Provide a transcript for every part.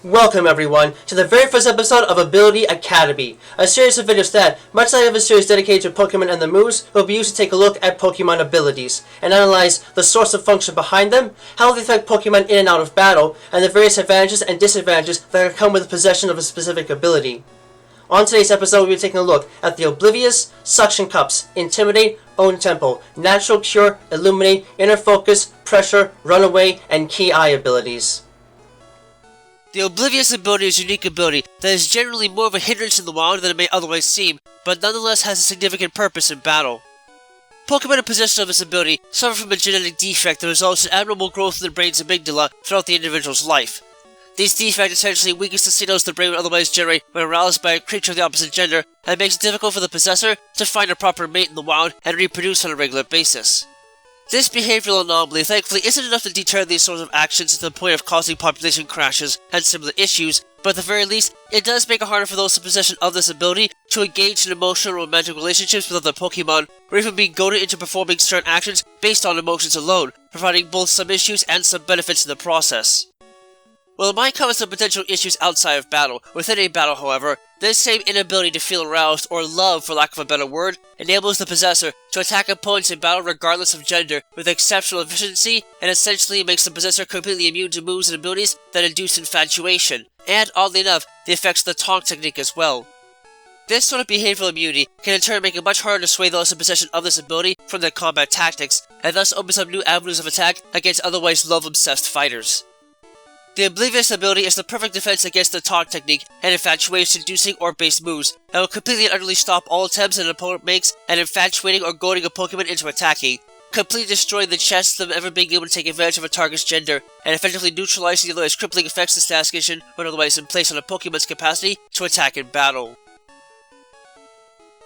Welcome everyone to the very first episode of Ability Academy, a series of videos that, much like a series dedicated to Pokemon and the moves, will be used to take a look at Pokemon abilities and analyze the source of function behind them, how they affect Pokemon in and out of battle, and the various advantages and disadvantages that come with the possession of a specific ability. On today's episode, we'll be taking a look at the Oblivious, Suction Cups, Intimidate, Own Tempo, Natural Cure, Illuminate, Inner Focus, Pressure, Runaway, and Key Eye abilities. The Oblivious ability is a unique ability that is generally more of a hindrance in the wild than it may otherwise seem, but nonetheless has a significant purpose in battle. Pokemon in possession of this ability suffer from a genetic defect that results in abnormal growth in the brain's amygdala throughout the individual's life. These defects essentially weakens the signals the brain would otherwise generate when aroused by a creature of the opposite gender, and makes it difficult for the possessor to find a proper mate in the wild and reproduce on a regular basis. This behavioral anomaly thankfully isn't enough to deter these sorts of actions to the point of causing population crashes and similar issues, but at the very least, it does make it harder for those in possession of this ability to engage in emotional or romantic relationships with other Pokemon, or even being goaded into performing certain actions based on emotions alone, providing both some issues and some benefits in the process. While it might cover some potential issues outside of battle, within a battle however, this same inability to feel aroused, or love for lack of a better word, enables the possessor to attack opponents in battle regardless of gender with exceptional efficiency, and essentially makes the possessor completely immune to moves and abilities that induce infatuation, and oddly enough, the effects of the taunt technique as well. This sort of behavioral immunity can in turn make it much harder to sway those in possession of this ability from their combat tactics, and thus opens up new avenues of attack against otherwise love-obsessed fighters. The Oblivious ability is the perfect defense against the taunt technique and infatuation-inducing or base moves, and will completely and utterly stop all attempts an opponent makes at infatuating or goading a Pokemon into attacking, completely destroying the chances of them ever being able to take advantage of a target's gender, and effectively neutralizing the otherwise crippling effects of status condition when otherwise in place on a Pokemon's capacity to attack in battle.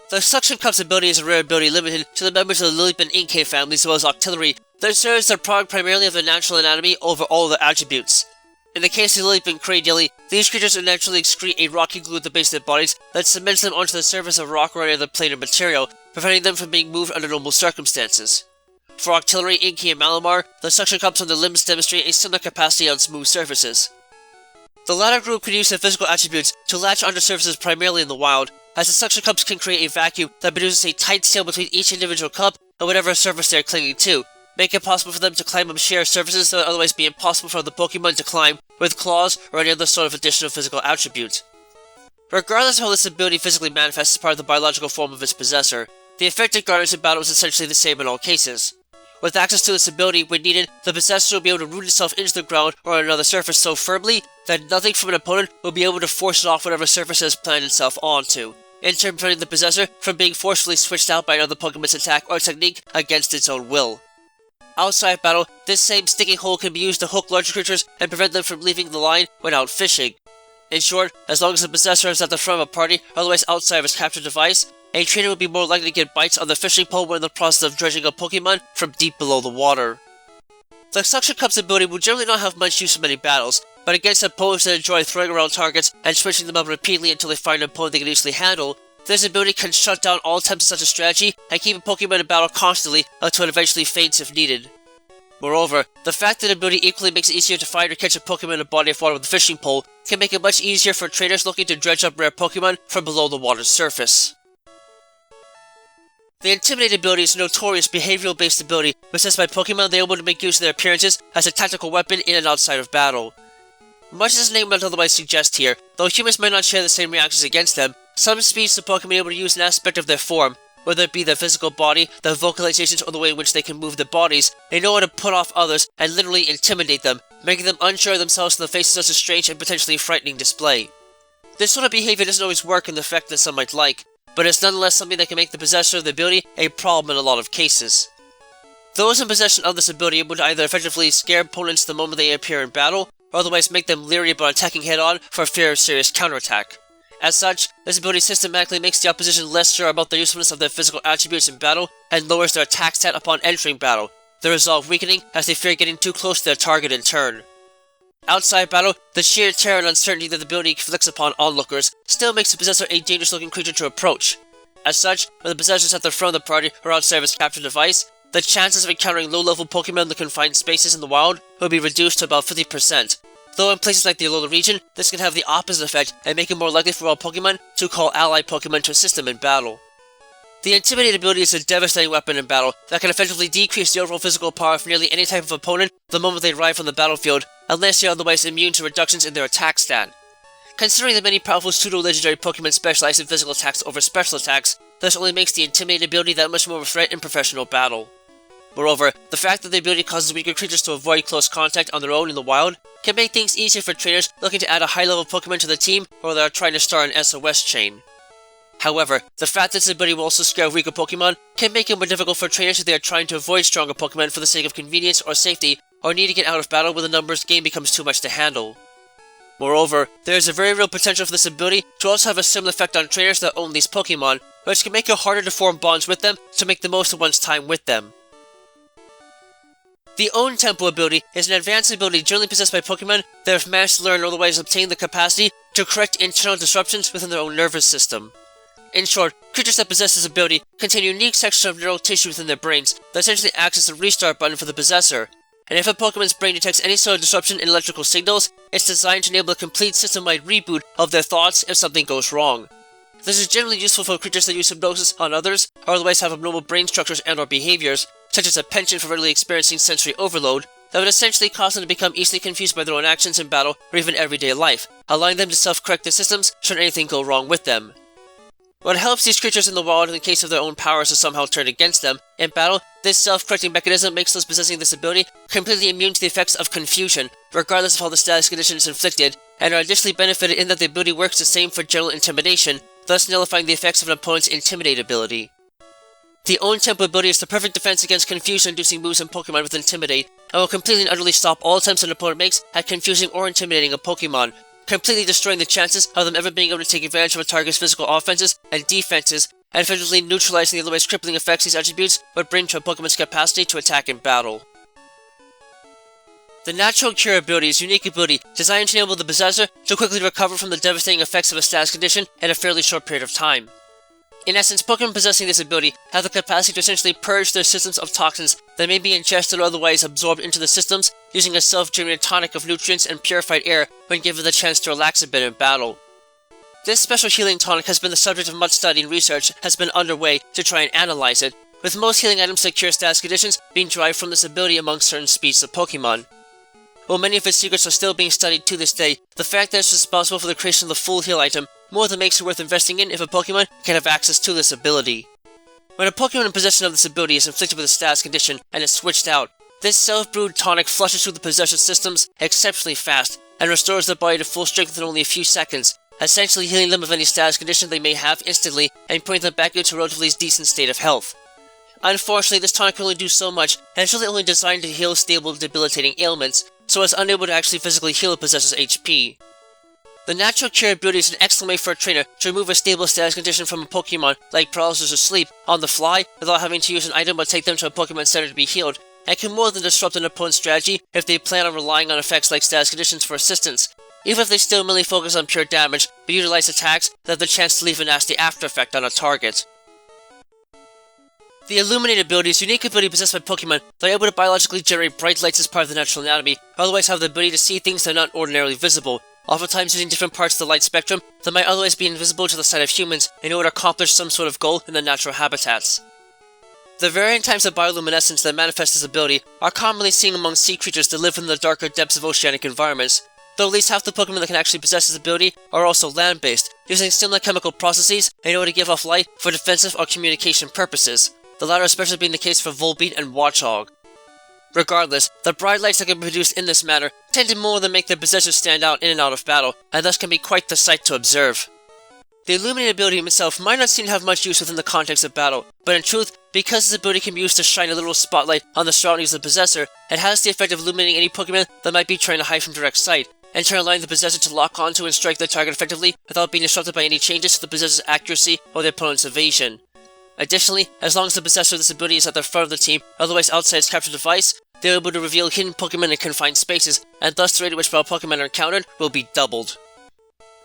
The Suction Cups ability is a rare ability limited to the members of the Lillip and Inkay families as well as Octillery that serves their product primarily of the natural anatomy over all other attributes. In the case of Lillip and Cradily, these creatures naturally excrete a rocky glue at the base of their bodies that cements them onto the surface of rock or any other planar material, preventing them from being moved under normal circumstances. For Octillery, Inkay, and Malamar, the suction cups on their limbs demonstrate a similar capacity on smooth surfaces. The latter group can use their physical attributes to latch onto surfaces primarily in the wild, as the suction cups can create a vacuum that produces a tight seal between each individual cup and whatever surface they are clinging to, making it possible for them to climb up sheer surfaces that would otherwise be impossible for the Pokemon to climb with claws or any other sort of additional physical attribute. Regardless of how this ability physically manifests as part of the biological form of its possessor, the effect it garners in battle is essentially the same in all cases. With access to this ability, when needed, the possessor will be able to root itself into the ground or another surface so firmly that nothing from an opponent will be able to force it off whatever surface it has planned itself onto, in turn preventing the possessor from being forcefully switched out by another Pokemon's attack or technique against its own will. Outside battle, this same sticking hole can be used to hook larger creatures and prevent them from leaving the line when out fishing. In short, as long as the possessor is at the front of a party, or otherwise outside of his capture device, a trainer would be more likely to get bites on the fishing pole when in the process of dredging a Pokemon from deep below the water. The Suction Cup's ability will generally not have much use in many battles, but against opponents that enjoy throwing around targets and switching them up repeatedly until they find an opponent they can easily handle, this ability can shut down all attempts at such a strategy and keep a Pokemon in battle constantly until it eventually faints if needed. Moreover, the fact that the ability equally makes it easier to find or catch a Pokemon in a body of water with a fishing pole can make it much easier for trainers looking to dredge up rare Pokemon from below the water's surface. The Intimidate ability is a notorious behavioral-based ability possessed by Pokemon that are able to make use of their appearances as a tactical weapon in and outside of battle. Much as its name might otherwise suggest here, though humans might not share the same reactions against them, some species of Pokemon are able to use an aspect of their form, whether it be their physical body, their vocalizations, or the way in which they can move their bodies. They know how to put off others and literally intimidate them, making them unsure of themselves in the face of such a strange and potentially frightening display. This sort of behavior doesn't always work in the effect that some might like, but it's nonetheless something that can make the possessor of the ability a problem in a lot of cases. Those in possession of this ability would either effectively scare opponents the moment they appear in battle, or otherwise make them leery about attacking head-on for fear of serious counterattack. As such, this ability systematically makes the opposition less sure about the usefulness of their physical attributes in battle and lowers their attack stat upon entering battle, their resolve weakening as they fear getting too close to their target in turn. Outside battle, the sheer terror and uncertainty that the ability inflicts upon onlookers still makes the possessor a dangerous-looking creature to approach. As such, when the possessor is at the front of the party or outside of his capture device, the chances of encountering low-level Pokemon in the confined spaces in the wild will be reduced to about 50%, though in places like the Alola region, this can have the opposite effect and make it more likely for all Pokemon to call allied Pokemon to assist them in battle. The Intimidate ability is a devastating weapon in battle that can effectively decrease the overall physical power of nearly any type of opponent the moment they arrive on the battlefield, unless they are otherwise immune to reductions in their attack stat. Considering that many powerful pseudo-legendary Pokemon specialize in physical attacks over special attacks, this only makes the Intimidate ability that much more of a threat in professional battle. Moreover, the fact that the ability causes weaker creatures to avoid close contact on their own in the wild can make things easier for trainers looking to add a high-level Pokemon to the team or that are trying to start an SOS chain. However, the fact that this ability will also scare weaker Pokemon can make it more difficult for trainers if they are trying to avoid stronger Pokemon for the sake of convenience or safety, or need to get out of battle when the numbers game becomes too much to handle. Moreover, there is a very real potential for this ability to also have a similar effect on trainers that own these Pokemon, which can make it harder to form bonds with them to make the most of one's time with them. The Own Tempo ability is an advanced ability generally possessed by Pokemon that have managed to learn or otherwise obtain the capacity to correct internal disruptions within their own nervous system. In short, creatures that possess this ability contain unique sections of neural tissue within their brains that essentially acts as a restart button for the possessor, and if a Pokemon's brain detects any sort of disruption in electrical signals, it's designed to enable a complete system-wide reboot of their thoughts if something goes wrong. This is generally useful for creatures that use hypnosis on others, or otherwise have abnormal brain structures and/or behaviors, such as a penchant for readily experiencing sensory overload, that would essentially cause them to become easily confused by their own actions in battle or even everyday life, allowing them to self-correct their systems should anything go wrong with them. What helps these creatures in the wild in the case of their own powers to somehow turn against them, in battle, this self-correcting mechanism makes those possessing this ability completely immune to the effects of confusion, regardless of how the status condition is inflicted, and are additionally benefited in that the ability works the same for general intimidation, thus nullifying the effects of an opponent's Intimidate ability. The Own Tempo ability is the perfect defense against confusion-inducing moves in Pokemon with Intimidate, and will completely and utterly stop all attempts an opponent makes at confusing or intimidating a Pokemon, completely destroying the chances of them ever being able to take advantage of a target's physical offenses and defenses, and effectively neutralizing the otherwise crippling effects these attributes would bring to a Pokemon's capacity to attack in battle. The Natural Cure ability is a unique ability designed to enable the possessor to quickly recover from the devastating effects of a status condition in a fairly short period of time. In essence, Pokemon possessing this ability have the capacity to essentially purge their systems of toxins that may be ingested or otherwise absorbed into the systems using a self-generated tonic of nutrients and purified air when given the chance to relax a bit in battle. This special healing tonic has been the subject of much study and research has been underway to try and analyze it, with most healing items that cure status conditions being derived from this ability among certain species of Pokemon. While many of its secrets are still being studied to this day, the fact that it's responsible for the creation of the full heal item more than makes it worth investing in if a Pokemon can have access to this ability. When a Pokemon in possession of this ability is inflicted with a status condition and is switched out, this self-brewed tonic flushes through the possessor's systems exceptionally fast and restores their body to full strength within only a few seconds, essentially healing them of any status condition they may have instantly and putting them back into a relatively decent state of health. Unfortunately, this tonic can only do so much, and it's really only designed to heal stable, debilitating ailments, so it's unable to actually physically heal a possessor's HP. The Natural Cure ability is an excellent way for a trainer to remove a stable status condition from a Pokemon, like paralysis or sleep, on the fly, without having to use an item but take them to a Pokemon Center to be healed, and can more than disrupt an opponent's strategy if they plan on relying on effects like status conditions for assistance, even if they still mainly focus on pure damage, but utilize attacks that have the chance to leave a nasty after effect on a target. The Illuminate ability is a unique ability possessed by Pokemon that are able to biologically generate bright lights as part of the natural anatomy, or otherwise have the ability to see things that are not ordinarily visible, oftentimes using different parts of the light spectrum that might otherwise be invisible to the sight of humans in order to accomplish some sort of goal in their natural habitats. The varying types of bioluminescence that manifest this ability are commonly seen among sea creatures that live in the darker depths of oceanic environments, though at least half the Pokemon that can actually possess this ability are also land-based, using similar chemical processes in order to give off light for defensive or communication purposes, the latter especially being the case for Volbeat and Watchog. Regardless, the bright lights that can be produced in this manner tend to more than make their possessors stand out in and out of battle, and thus can be quite the sight to observe. The Illuminate ability itself might not seem to have much use within the context of battle, but in truth, because this ability can be used to shine a little spotlight on the surroundings of the possessor, it has the effect of illuminating any Pokemon that might be trying to hide from direct sight, and turn allowing the possessor to lock onto and strike their target effectively without being disrupted by any changes to the possessor's accuracy or the opponent's evasion. Additionally, as long as the possessor of this ability is at the front of the team, otherwise outside its capture device, they are able to reveal hidden Pokemon in confined spaces, and thus the rate at which battle Pokemon are encountered will be doubled.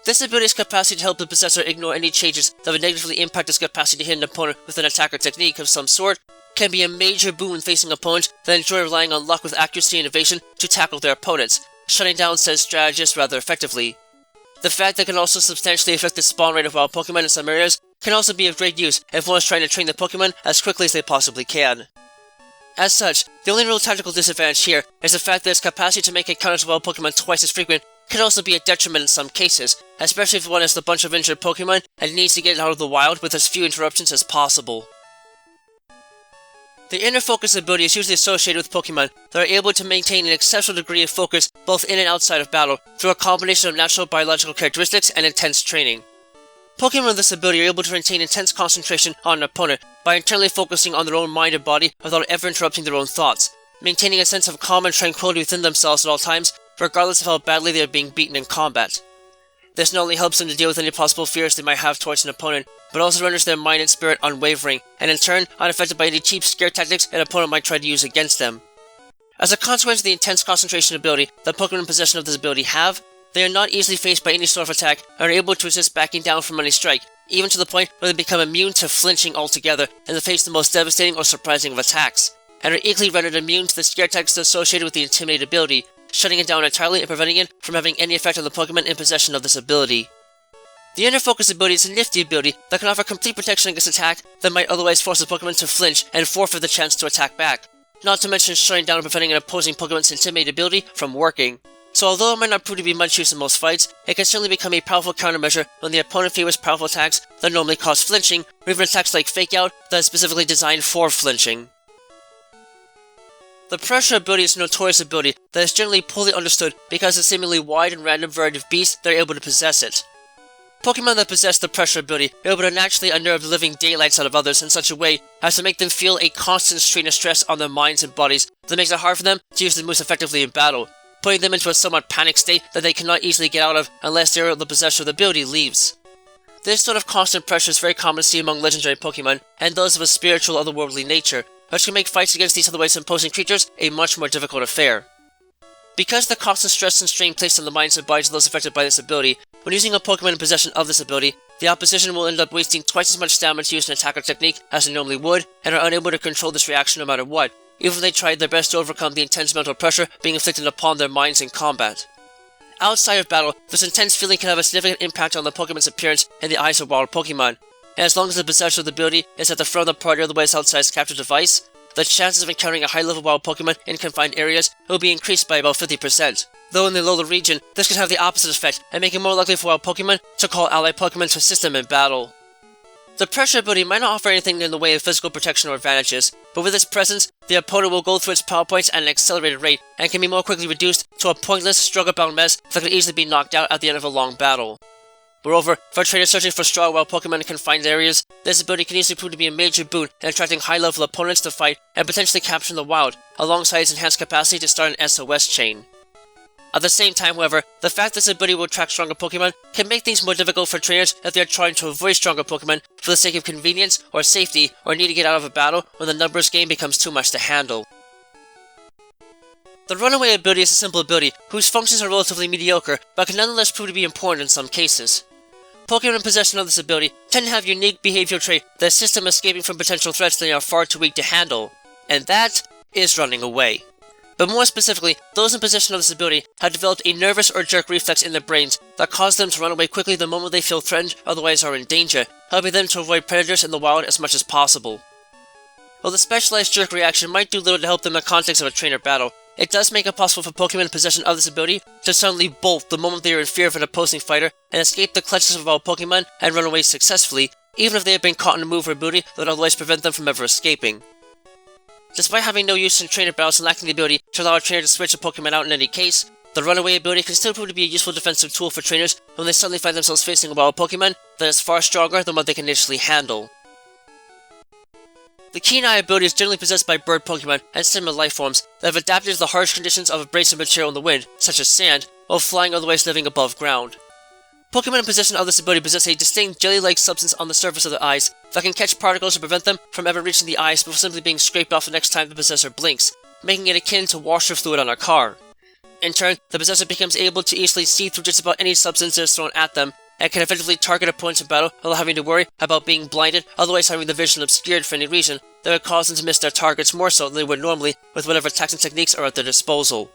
This ability's capacity to help the possessor ignore any changes that would negatively impact his capacity to hit an opponent with an attack or technique of some sort can be a major boon facing opponents that enjoy relying on luck with accuracy and evasion to tackle their opponents, shutting down said strategist rather effectively. The fact that it can also substantially affect the spawn rate of wild Pokemon in some areas can also be of great use if one is trying to train the Pokemon as quickly as they possibly can. As such, the only real tactical disadvantage here is the fact that its capacity to make encounters with wild Pokemon twice as frequent can also be a detriment in some cases, especially if one has a bunch of injured Pokemon and needs to get out of the wild with as few interruptions as possible. The inner focus ability is usually associated with Pokemon that are able to maintain an exceptional degree of focus both in and outside of battle through a combination of natural biological characteristics and intense training. Pokemon with this ability are able to maintain intense concentration on an opponent by internally focusing on their own mind and body without ever interrupting their own thoughts, maintaining a sense of calm and tranquility within themselves at all times, regardless of how badly they are being beaten in combat. This not only helps them to deal with any possible fears they might have towards an opponent, but also renders their mind and spirit unwavering, and in turn, unaffected by any cheap scare tactics an opponent might try to use against them. As a consequence of the intense concentration ability that Pokemon in possession of this ability have, they are not easily faced by any sort of attack and are able to resist backing down from any strike, even to the point where they become immune to flinching altogether in the face of the most devastating or surprising of attacks, and are equally rendered immune to the scare tactics associated with the Intimidate ability, shutting it down entirely and preventing it from having any effect on the Pokemon in possession of this ability. The Inner Focus ability is a nifty ability that can offer complete protection against attack that might otherwise force the Pokemon to flinch and forfeit the chance to attack back, not to mention shutting down and preventing an opposing Pokemon's Intimidate ability from working. So although it might not prove to be much use in most fights, it can certainly become a powerful countermeasure when the opponent favors powerful attacks that normally cause flinching, or even attacks like Fake Out that is specifically designed for flinching. The Pressure ability is a notorious ability that is generally poorly understood because of the seemingly wide and random variety of beasts that are able to possess it. Pokemon that possess the Pressure ability are able to naturally unnerve the living daylights out of others in such a way as to make them feel a constant strain of stress on their minds and bodies that makes it hard for them to use the moves effectively in battle, putting them into a somewhat panicked state that they cannot easily get out of unless the possessor of the ability leaves. This sort of constant pressure is very common to see among legendary Pokemon and those of a spiritual otherworldly nature, which can make fights against these otherwise imposing creatures a much more difficult affair. Because of the constant stress and strain placed on the minds and bodies of those affected by this ability, when using a Pokemon in possession of this ability, the opposition will end up wasting twice as much stamina to use an attack or technique as they normally would, and are unable to control this reaction no matter what, even if they tried their best to overcome the intense mental pressure being inflicted upon their minds in combat. Outside of battle, this intense feeling can have a significant impact on the Pokemon's appearance in the eyes of wild Pokemon, and as long as the possessor of the ability is at the front of the party or otherwise outside its captive device, the chances of encountering a high-level wild Pokemon in confined areas will be increased by about 50%, though in the lower region, this can have the opposite effect and make it more likely for wild Pokemon to call allied Pokemon to assist them in battle. The Pressure ability might not offer anything in the way of physical protection or advantages, but with its presence, the opponent will go through its power points at an accelerated rate and can be more quickly reduced to a pointless, struggle-bound mess that could easily be knocked out at the end of a long battle. Moreover, for trainers searching for strong wild Pokemon in confined areas, this ability can easily prove to be a major boon in attracting high-level opponents to fight and potentially capture in the wild, alongside its enhanced capacity to start an SOS chain. At the same time, however, the fact this ability will attract stronger Pokemon can make things more difficult for trainers if they are trying to avoid stronger Pokemon for the sake of convenience or safety, or need to get out of a battle when the numbers game becomes too much to handle. The Runaway ability is a simple ability whose functions are relatively mediocre, but can nonetheless prove to be important in some cases. Pokemon in possession of this ability tend to have unique behavioral trait that assist them escaping from potential threats they are far too weak to handle, and that is running away. But more specifically, those in possession of this ability have developed a nervous or jerk reflex in their brains that causes them to run away quickly the moment they feel threatened or otherwise are in danger, helping them to avoid predators in the wild as much as possible. While the specialized jerk reaction might do little to help them in the context of a trainer battle, it does make it possible for Pokemon in possession of this ability to suddenly bolt the moment they are in fear of an opposing fighter and escape the clutches of wild Pokemon and run away successfully, even if they have been caught in a move or ability that would otherwise prevent them from ever escaping. Despite having no use in trainer battles and lacking the ability to allow a trainer to switch a Pokemon out in any case, the Runaway ability can still prove to be a useful defensive tool for trainers when they suddenly find themselves facing a wild Pokemon that is far stronger than what they can initially handle. The Keen Eye ability is generally possessed by bird Pokemon and similar life forms that have adapted to the harsh conditions of abrasive material in the wind, such as sand, while flying or otherwise living above ground. Pokemon in possession of this ability possess a distinct jelly-like substance on the surface of their eyes that can catch particles to prevent them from ever reaching the eyes before simply being scraped off the next time the possessor blinks, making it akin to washer fluid on a car. In turn, the possessor becomes able to easily see through just about any substance that is thrown at them, and can effectively target opponents in battle without having to worry about being blinded, otherwise having the vision obscured for any reason that would cause them to miss their targets more so than they would normally with whatever attacks and techniques are at their disposal.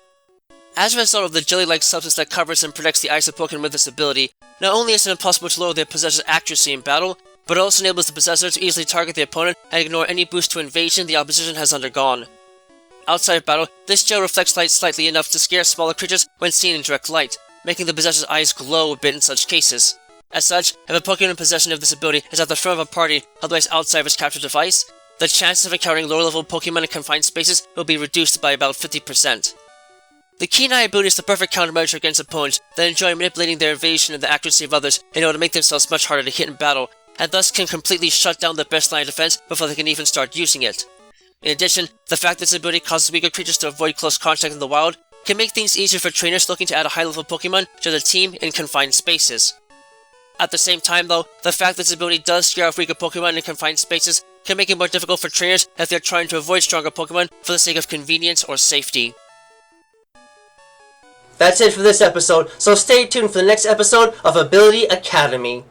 As a result of the jelly-like substance that covers and protects the eyes of Pokemon with this ability, not only is it impossible to lower their possessor's accuracy in battle, but it also enables the possessor to easily target the opponent and ignore any boost to invasion the opposition has undergone. Outside of battle, this gel reflects light slightly enough to scare smaller creatures when seen in direct light, making the possessor's eyes glow a bit in such cases. As such, if a Pokemon in possession of this ability is at the front of a party, otherwise outside of its capture device, the chances of encountering lower-level Pokemon in confined spaces will be reduced by about 50%. The Keen Eye ability is the perfect countermeasure against opponents that enjoy manipulating their evasion and the accuracy of others in order to make themselves much harder to hit in battle, and thus can completely shut down the best line of defense before they can even start using it. In addition, the fact that this ability causes weaker creatures to avoid close contact in the wild can make things easier for trainers looking to add a high-level Pokemon to their team in confined spaces. At the same time though, the fact that this ability does scare off weaker Pokemon in confined spaces can make it more difficult for trainers if they are trying to avoid stronger Pokemon for the sake of convenience or safety. That's it for this episode, so stay tuned for the next episode of Ability Academy.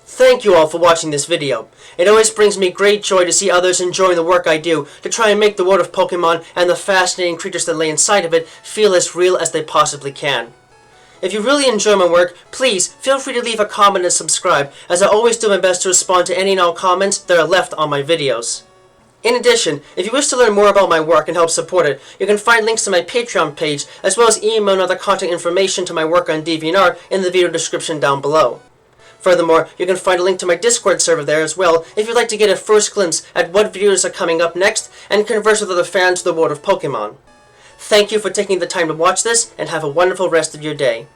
Thank you all for watching this video. It always brings me great joy to see others enjoying the work I do to try and make the world of Pokemon and the fascinating creatures that lay inside of it feel as real as they possibly can. If you really enjoy my work, please feel free to leave a comment and subscribe, as I always do my best to respond to any and all comments that are left on my videos. In addition, if you wish to learn more about my work and help support it, you can find links to my Patreon page, as well as email and other contact information to my work on DeviantArt in the video description down below. Furthermore, you can find a link to my Discord server there as well if you'd like to get a first glimpse at what videos are coming up next and converse with other fans of the world of Pokemon. Thank you for taking the time to watch this, and have a wonderful rest of your day.